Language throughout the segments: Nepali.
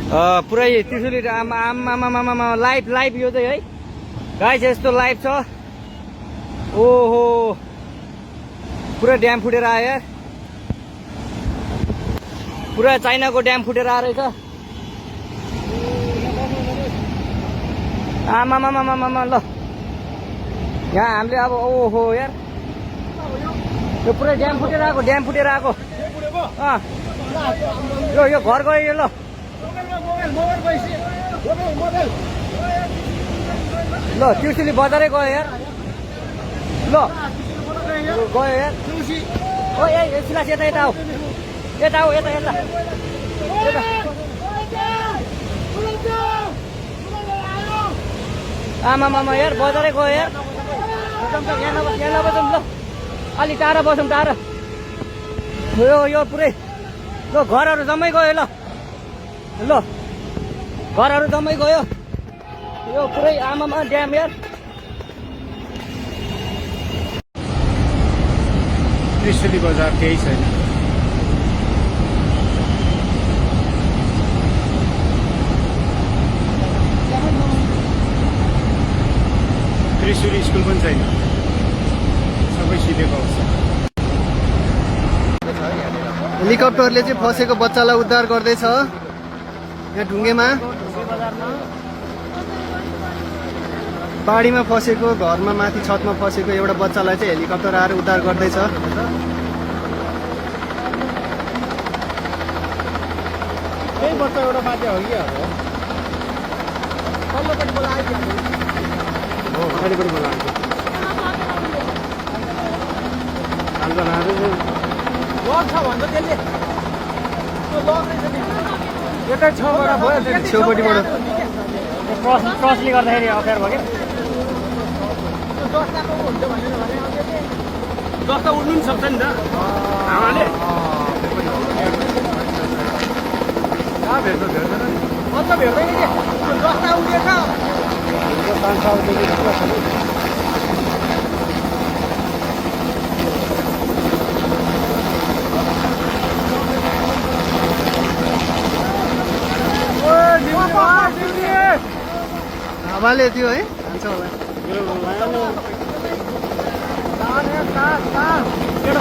पुरै त्रिशुली आमा लाइभ यो चाहिँ है गाइस यस्तो लाइभ छ। ओहो पुरा ड्याम फुटेर आयो यार, पुरा चाइनाको ड्याम फुटेर आएर रहेछ। आमा ल यहाँ हामीले अब ओहो यार यो पुरै ड्याम फुटेर आएको यो घर गयो यो। ल त्रिशुली बजारै गयो यार, ल गयो यार। ओ ए सिलास यता आऊ, यता आमा यार बजारै गयो यार। यहाँ नबसौँ ल, अलि टाढा बसौँ टाढा। यो पुरै ल घरहरू जम्मै गयो ल घरहरू जम्मै गयो। यो पुरै आमामा ड्याम यार। त्रिशुली बजार केही छैन। त्रिशुली स्कुल पनि छैन, सबै सिधेको अवस्था। हेलिकप्टरले चाहिँ फसेको बच्चालाई उद्धार गर्दैछ यहाँ ढुङ्गेमा। बाढीमा फसेको घरमा माथि छतमा फसेको एउटा बच्चालाई चाहिँ हेलिकप्टर आएर उद्धार गर्दैछ। त्यही बच्चा एउटा माथि हो कि छेउपट्टिबाट क्रसले गर्दाखेरि अप्ठ्यारो भयो कि जस्तो उड्नु पनि सक्छ नि त हावाले। हावाले थियो है हान्छ होला।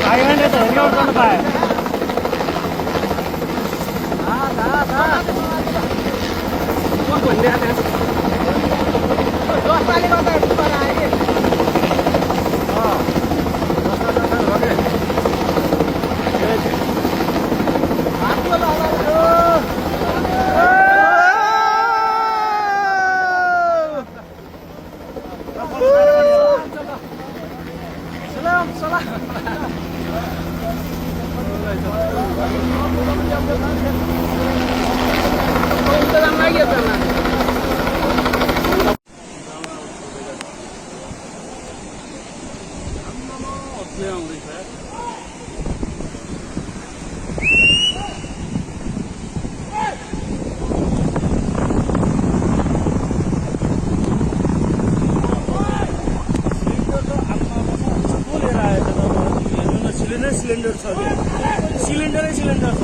भाइहरूले त हेलिकप्टर गर्नु पायो। सिलिन्डर छ, सिलिन्डरै सिलिन्डर छ।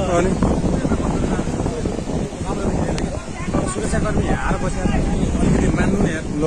सुरक्षाकर्मी हार बसेर अलिकति मान्नु नि यार। ल